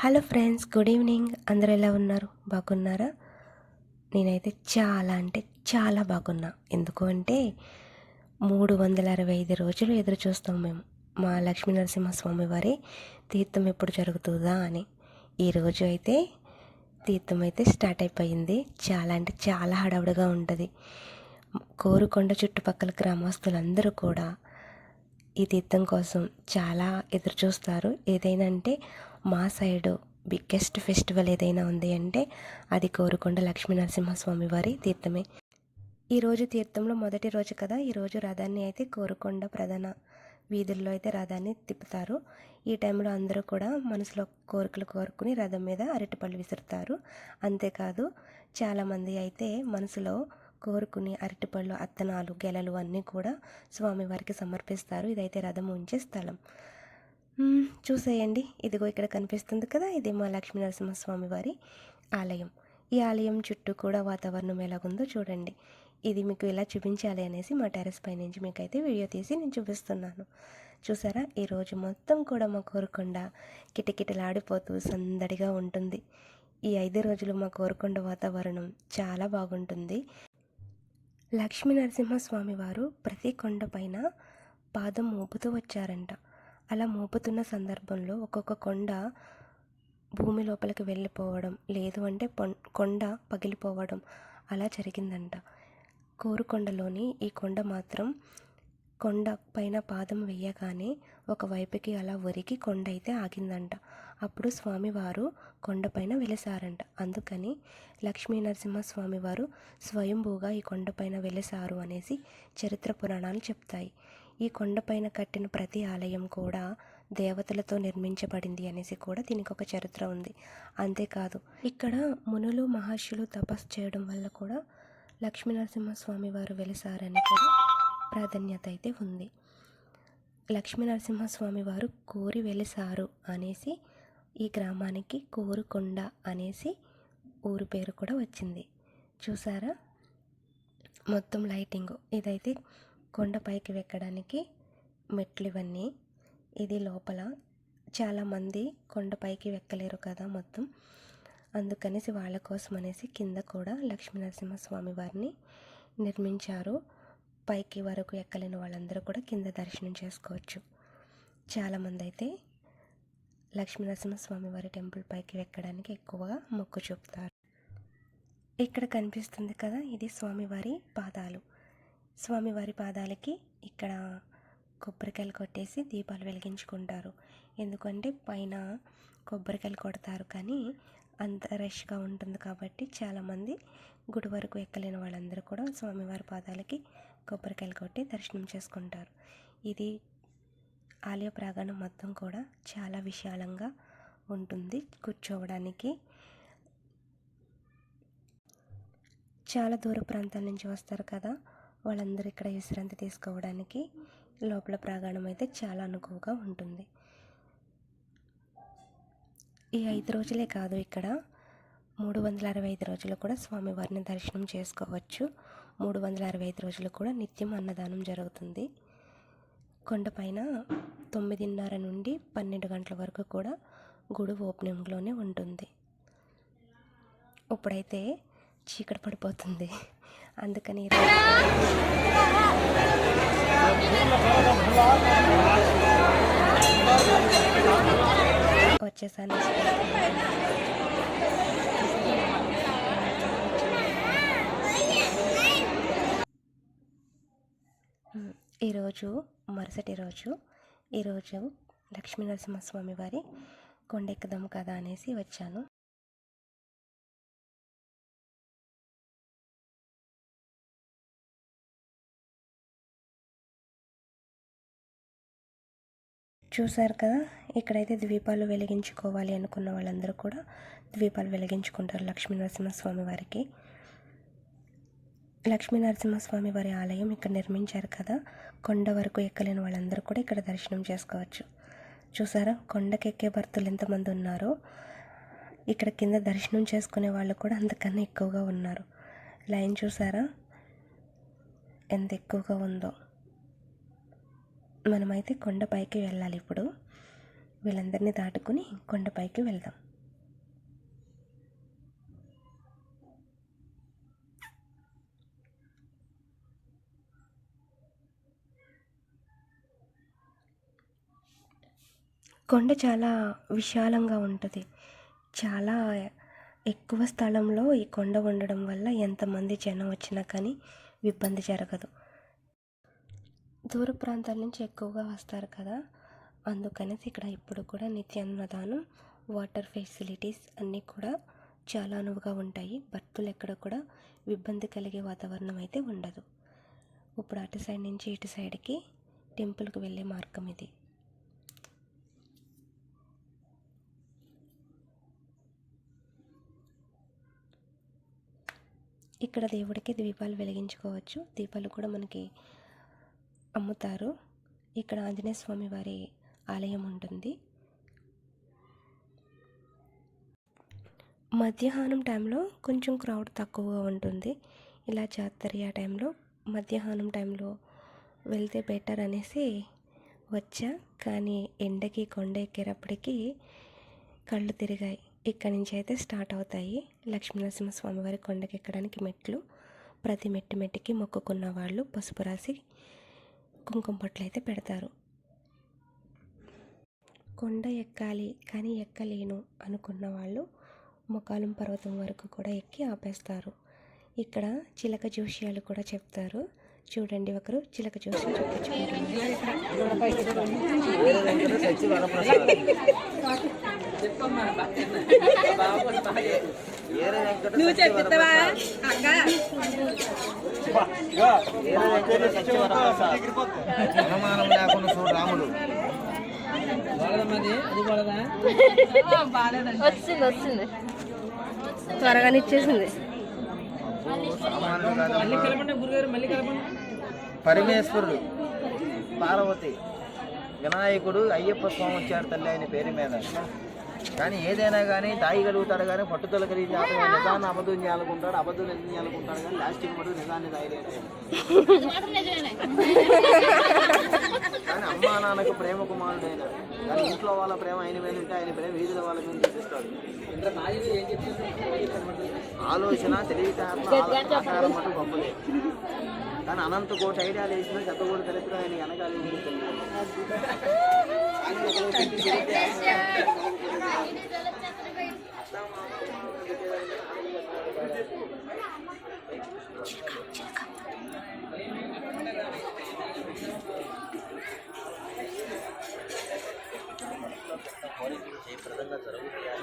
Hello friends, good evening. అందరూ ఎలా ఉన్నారు? బాగున్నారా? నేనైతే చాలా అంటే చాలా బాగున్నా. ఎందుకు అంటే 365 రోజులు ఎదురు చూస్తాం మేము మా లక్ష్మీ నరసింహస్వామి వారి తీర్థం ఎప్పుడు జరుగుతుందా అని. ఈరోజు అయితే తీర్థం అయితే స్టార్ట్ అయిపోయింది. చాలా అంటే చాలా హడావుడిగా ఉంటుంది. కోరుకొండ చుట్టుపక్కల గ్రామస్తులందరూ కూడా ఈ తీర్థం కోసం చాలా ఎదురు చూస్తారు. ఏదైనా అంటే మా సైడు బిగ్గెస్ట్ ఫెస్టివల్ ఏదైనా ఉంది అంటే అది కోరుకొండ లక్ష్మీ నరసింహస్వామి వారి తీర్థమే. ఈరోజు తీర్థంలో మొదటి రోజు కదా. ఈరోజు రథాన్ని అయితే కోరుకొండ ప్రధాన వీధుల్లో అయితే రథాన్ని తిప్పుతారు. ఈ టైంలో అందరూ కూడా మనసులో కోరికలు కోరుకుని రథం మీద అరటిపళ్ళు విసురుతారు. అంతేకాదు చాలామంది అయితే మనసులో కోరుకుని అరటిపళ్ళు, అత్తనాలు, గెలలు అన్నీ కూడా స్వామివారికి సమర్పిస్తారు. ఇదైతే రథం ఉంచే స్థలం. చూసేయండి, ఇదిగో ఇక్కడ కనిపిస్తుంది కదా, ఇది మా లక్ష్మీ నరసింహస్వామి వారి ఆలయం. ఈ ఆలయం చుట్టూ కూడా వాతావరణం ఎలాగుందో చూడండి. ఇది మీకు ఇలా చూపించాలి అనేసి మా టెర్రస్ పై నుంచి మీకైతే వీడియో తీసి నేను చూపిస్తున్నాను. చూసారా, ఈరోజు మొత్తం కూడా మా కోరుకొండ కిటకిటలాడిపోతూ సందడిగా ఉంటుంది. ఈ 5 రోజులు మా కోరుకొండ వాతావరణం చాలా బాగుంటుంది. లక్ష్మీ నరసింహస్వామి వారు ప్రతి కొండ పైన పాదం మోపుతూ వచ్చారంట. అలా మోపుతున్న సందర్భంలో ఒక్కొక్క కొండ భూమి లోపలికి వెళ్ళిపోవడం, లేదు అంటే కొండ పగిలిపోవడం అలా జరిగిందంట. కోరుకొండలోని ఈ కొండ మాత్రం కొండ పైన పాదం వేయగానే ఒకవైపుకి అలా ఒరిగి కొండ అయితే ఆగిందంట. అప్పుడు స్వామివారు కొండపైన వెలిసారంట. అందుకని లక్ష్మీ నరసింహస్వామివారు స్వయంభూగా ఈ కొండపైన వెలిసారు అనేసి చరిత్ర పురాణాలు చెప్తాయి. ఈ కొండపైన కట్టిన ప్రతి ఆలయం కూడా దేవతలతో నిర్మించబడింది అనేసి కూడా దీనికి ఒక చరిత్ర ఉంది. అంతేకాదు ఇక్కడ మునులు మహర్షులు తపస్సు చేయడం వల్ల కూడా లక్ష్మీ నరసింహస్వామి వారు వెలిసారని కూడా ప్రాధాన్యత అయితే ఉంది. లక్ష్మీ నరసింహస్వామి వారు కోరి వెలిసారు అనేసి ఈ గ్రామానికి కోరుకొండ అనేసి ఊరు పేరు కూడా వచ్చింది. చూసారా, మొత్తం లైటింగ్. ఇదైతే కొండపైకి ఎక్కడానికి మెట్లు ఇవన్నీ. ఇది లోపల చాలామంది కొండపైకి ఎక్కలేరు కదా మొత్తం, అందుకనేసి వాళ్ళ కోసం అనేసి కింద కూడా లక్ష్మీ నరసింహస్వామి వారిని నిర్మించారు. పైకి వరకు ఎక్కలేని వాళ్ళందరూ కూడా కింద దర్శనం చేసుకోవచ్చు. చాలామంది అయితే లక్ష్మీ నరసింహస్వామి వారి టెంపుల్ పైకి ఎక్కడానికి ఎక్కువగా మొక్కు చూపుతారు. ఇక్కడ కనిపిస్తుంది కదా, ఇది స్వామివారి పాదాలు. స్వామివారి పాదాలకి ఇక్కడ కొబ్బరికాయలు కొట్టేసి దీపాలు వెలిగించుకుంటారు. ఎందుకంటే పైన కొబ్బరికాయలు కొడతారు కానీ అంత రష్గా ఉంటుంది కాబట్టి చాలామంది గుడి వరకు ఎక్కలేని వాళ్ళందరూ కూడా స్వామివారి పాదాలకి కొబ్బరికాయలు కొట్టి దర్శనం చేసుకుంటారు. ఇది ఆలయ ప్రాంగణం మొత్తం కూడా చాలా విశాలంగా ఉంటుంది. కూర్చోవడానికి చాలా దూర ప్రాంతాల నుంచి వస్తారు కదా, వాళ్ళందరూ ఇక్కడ విశ్రాంతి తీసుకోవడానికి లోపల ప్రాంగణం అయితే చాలా అనుకువగా ఉంటుంది. ఈ 5 రోజులే కాదు, ఇక్కడ 365 రోజులు కూడా స్వామివారిని దర్శనం చేసుకోవచ్చు. 365 రోజులు కూడా నిత్యం అన్నదానం జరుగుతుంది. కొండపైన 9:30 నుండి 12 గంటల వరకు కూడా గుడి ఓపెనింగ్లోనే ఉంటుంది. ఇప్పుడైతే చీకటి పడిపోతుంది, అందుకని వచ్చేసాను. ఈరోజు మరుసటి రోజు, ఈరోజు లక్ష్మీ నరసింహస్వామి వారి కొండెక్కుదాం కదా అనేసి వచ్చాను. చూసారు కదా, ఇక్కడైతే ద్వీపాలు వెలిగించుకోవాలి అనుకున్న వాళ్ళందరూ కూడా ద్వీపాలు వెలిగించుకుంటారు లక్ష్మీ నరసింహస్వామి వారికి. లక్ష్మీ నరసింహస్వామి వారి ఆలయం ఇక్కడ నిర్మించారు కదా, కొండ వరకు ఎక్కలేని వాళ్ళందరూ కూడా ఇక్కడ దర్శనం చేసుకోవచ్చు. చూసారా, కొండకెక్కే భక్తులు ఎంతమంది ఉన్నారో ఇక్కడ కింద దర్శనం చేసుకునే వాళ్ళు కూడా అంతకన్నా ఎక్కువగా ఉన్నారు. లైన్ చూసారా ఎంత ఎక్కువగా ఉందో. మనమైతే కొండపైకి వెళ్ళాలి. ఇప్పుడు వీళ్ళందరినీ దాటుకుని కొండపైకి వెళ్దాం. కొండ చాలా విశాలంగా ఉంటుంది. చాలా ఎక్కువ స్థలంలో ఈ కొండ ఉండడం వల్ల ఎంతమంది జనం వచ్చినా కానీ ఇబ్బంది జరగదు. దూర ప్రాంతాల నుంచి ఎక్కువగా వస్తారు కదా, అందుకనేసి ఇక్కడ ఇప్పుడు కూడా నిత్యాన్నదానం, వాటర్ ఫెసిలిటీస్ అన్నీ కూడా చాలా అనువుగా ఉంటాయి. భక్తులు ఎక్కడ కూడా ఇబ్బంది కలిగే వాతావరణం అయితే ఉండదు. ఇప్పుడు అటు సైడ్ నుంచి ఇటు సైడ్కి టెంపుల్కి వెళ్ళే మార్గం ఇది. ఇక్కడ దేవుడికి దీపాలు వెలిగించుకోవచ్చు. దీపాలు కూడా మనకి అమ్ముతారు. ఇక్కడ ఆంజనేయ స్వామి వారి ఆలయం ఉంటుంది. మధ్యాహ్నం టైంలో కొంచెం క్రౌడ్ తక్కువగా ఉంటుంది. ఇలా జాతర టైంలో మధ్యాహ్నం టైంలో వెళ్తే బెటర్ అనేసి వచ్చా, కానీ ఎండకి కొండ ఎక్కేటప్పటికి కళ్ళు తిరిగాయి. ఇక్కడి నుంచి అయితే స్టార్ట్ అవుతాయి లక్ష్మీనరసింహస్వామి వారి కొండకి ఎక్కడానికి మెట్లు. ప్రతి మెట్టుకి మొక్కుకున్న వాళ్ళు పసుపు రాసి కుంకుమ బొట్లు అయితే పెడతారు. కొండ ఎక్కాలి కానీ ఎక్కలేను అనుకున్న వాళ్ళు మొకాలం పర్వతం వరకు కూడా ఎక్కి ఆపేస్తారు. ఇక్కడ చిలక జోష్యాలు కూడా చెప్తారు. చూడండి, ఒకరు చిలక జోష్యం రాముడు వచ్చింది త్వరగానే ఇచ్చేసింది. పరమేశ్వరుడు, పార్వతి, వినాయకుడు, అయ్యప్ప స్వామి వచ్చారు తల్లి ఆయన పేరు మీద. కానీ ఏదైనా కానీ తాయి కలుగుతాడు, కానీ పట్టుదల కలిగి అతను నిజాన్ని అబద్ధం చేయాలనుకుంటాడు, అబద్ధం నిజం చేయాలనుకుంటాడు, కానీ లాస్టింగ్ మటుకు నిజాన్ని తాయలేదు. కానీ అమ్మా నాన్నకు ప్రేమ కుమారుడు అయినా, కానీ ఇంట్లో వాళ్ళ ప్రేమ ఆయన మీద ఉంటే ఆయన ప్రేమ వీధుల వాళ్ళ మీద చూపిస్తాడు. ఆలోచన తెలివితేటలు ఆకారం మటుకు గొప్పలే, కానీ అనంత కోటి ఐడియాలు వేసిన చెత్తగోడు తెలిసిన ఆయన వెనకాల జయప్రదంగా జరుగుతాయి.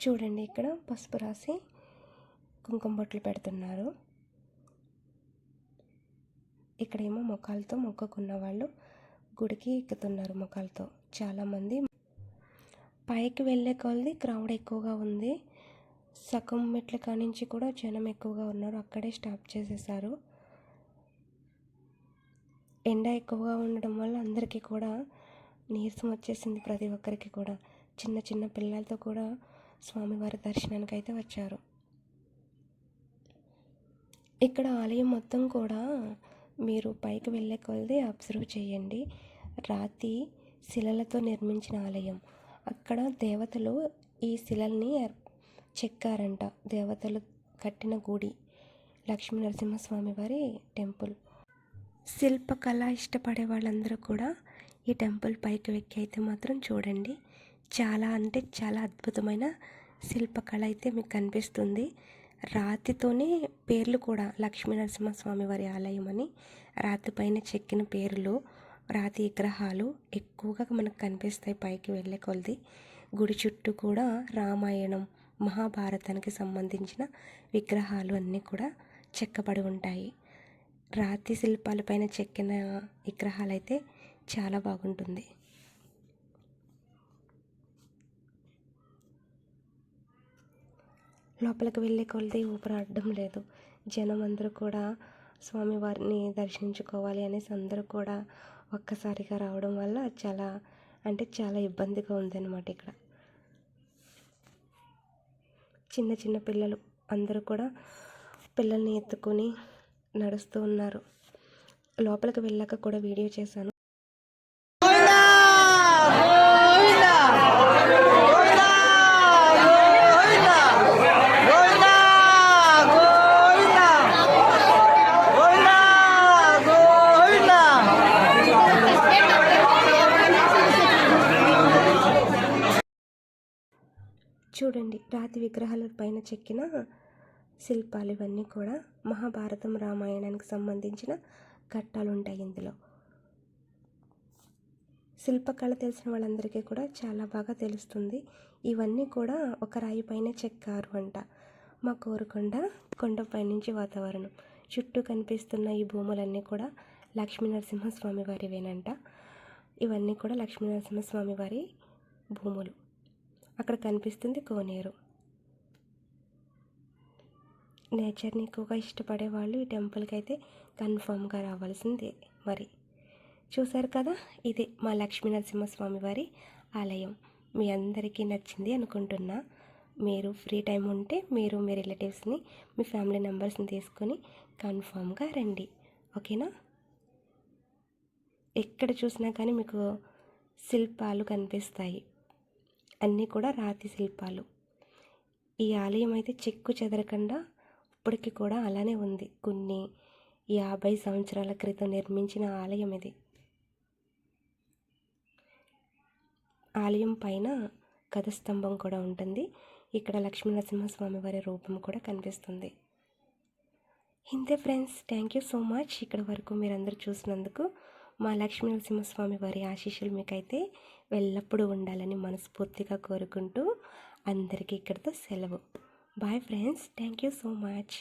చూడండి, ఇక్కడ పసుపు రాసి కుంకుమ బొట్లు పెడుతున్నారు. ఇక్కడేమో మొక్కలతో మొక్కుకున్న వాళ్ళు గుడికి ఎక్కుతున్నారు. మొక్కలతో చాలామంది పైకి వెళ్ళే కొలది క్రౌడ్ ఎక్కువగా ఉంది. సగం మెట్ల కానించి కూడా జనం ఎక్కువగా ఉన్నారు. అక్కడే స్టాప్ చేసేసారు. ఎండ ఎక్కువగా ఉండడం వల్ల అందరికీ కూడా నీరసం వచ్చేసింది. ప్రతి ఒక్కరికి కూడా చిన్న చిన్న పిల్లలతో కూడా స్వామివారి దర్శనానికి అయితే వచ్చారు. ఇక్కడ ఆలయం మొత్తం కూడా మీరు పైకి వెళ్ళే కొలది అబ్జర్వ్ చేయండి. రాతి శిలలతో నిర్మించిన ఆలయం. అక్కడ దేవతలు ఈ శిలల్ని చెక్కారంట. దేవతలు కట్టిన గుడి లక్ష్మీనరసింహస్వామి వారి టెంపుల్. శిల్పకళ ఇష్టపడే వాళ్ళందరూ కూడా ఈ టెంపుల్ పైకి ఎక్కి అయితే మాత్రం చూడండి. చాలా అంటే చాలా అద్భుతమైన శిల్పకళ అయితే మీకు కనిపిస్తుంది. రాతితోనే పేర్లు కూడా లక్ష్మీనరసింహస్వామి వారి ఆలయం అని రాతి పైన చెక్కిన పేర్లు, రాతి విగ్రహాలు ఎక్కువగా మనకు కనిపిస్తాయి పైకి వెళ్ళే కొలది. గుడి చుట్టూ కూడా రామాయణం, మహాభారతానికి సంబంధించిన విగ్రహాలు అన్నీ కూడా చెక్కబడి ఉంటాయి. రాతి శిల్పాలపైన చెక్కిన విగ్రహాలు అయితే చాలా బాగుంటుంది. లోపలికి వెళ్ళే కొలది ఊపిరాడడం లేదు. జనం అందరూ కూడా స్వామివారిని దర్శించుకోవాలి అనేసి అందరూ కూడా ఒక్కసారిగా రావడం వల్ల చాలా అంటే చాలా ఇబ్బందిగా ఉందన్నమాట. ఇక్కడ చిన్న చిన్న పిల్లలు అందరూ కూడా పిల్లల్ని ఎత్తుకొని నడుస్తూ ఉన్నారు. లోపలికి వెళ్ళాక కూడా వీడియో చేశాను. రాతి విగ్రహాల పైన చెక్కిన శిల్పాలు ఇవన్నీ కూడా మహాభారతం రామాయణానికి సంబంధించిన ఘట్టాలు ఉంటాయి ఇందులో. శిల్పకళ తెలిసిన వాళ్ళందరికీ కూడా చాలా బాగా తెలుస్తుంది. ఇవన్నీ కూడా ఒక రాయి పైన చెక్కారు అంట. మా కోరుకొండ కొండపై నుంచి వాతావరణం చుట్టూ కనిపిస్తున్న ఈ భూములన్నీ కూడా లక్ష్మీనరసింహస్వామి వారివేనంట. ఇవన్నీ కూడా లక్ష్మీనరసింహస్వామి వారి భూములు. అక్కడ కనిపిస్తుంది కోనేరు. నేచర్ని ఎక్కువగా ఇష్టపడే వాళ్ళు ఈ టెంపుల్కి అయితే కన్ఫామ్గా రావాల్సిందే. మరి చూసారు కదా, ఇదే మా లక్ష్మీనరసింహస్వామి వారి ఆలయం. మీ అందరికీ నచ్చింది అనుకుంటున్నా. మీరు ఫ్రీ టైం ఉంటే మీరు మీ రిలేటివ్స్ని, మీ ఫ్యామిలీ మెంబర్స్ని తీసుకొని కన్ఫామ్గా రండి, ఓకేనా. ఎక్కడ చూసినా కానీ మీకు శిల్పాలు కనిపిస్తాయి, అన్నీ కూడా రాతి శిల్పాలు. ఈ ఆలయం అయితే చెక్కు చెదరకుండా ఇప్పటికీ కూడా అలానే ఉంది. కొన్ని 50 సంవత్సరాల క్రితం నిర్మించిన ఆలయం ఇది. ఆలయం పైన గజస్తంభం కూడా ఉంటుంది. ఇక్కడ లక్ష్మీనరసింహస్వామి వారి రూపం కూడా కనిపిస్తుంది. ఇంతే friends, thank you so much. ఇక్కడ వరకు మీరందరూ చూసినందుకు. మా లక్ష్మీనరసింహస్వామి వారి ఆశీస్సులు మీకైతే ఎల్లప్పుడూ ఉండాలని మనస్ఫూర్తిగా కోరుకుంటూ అందరికీ ఇక్కడితో సెలవు. Bye friends, thank you so much.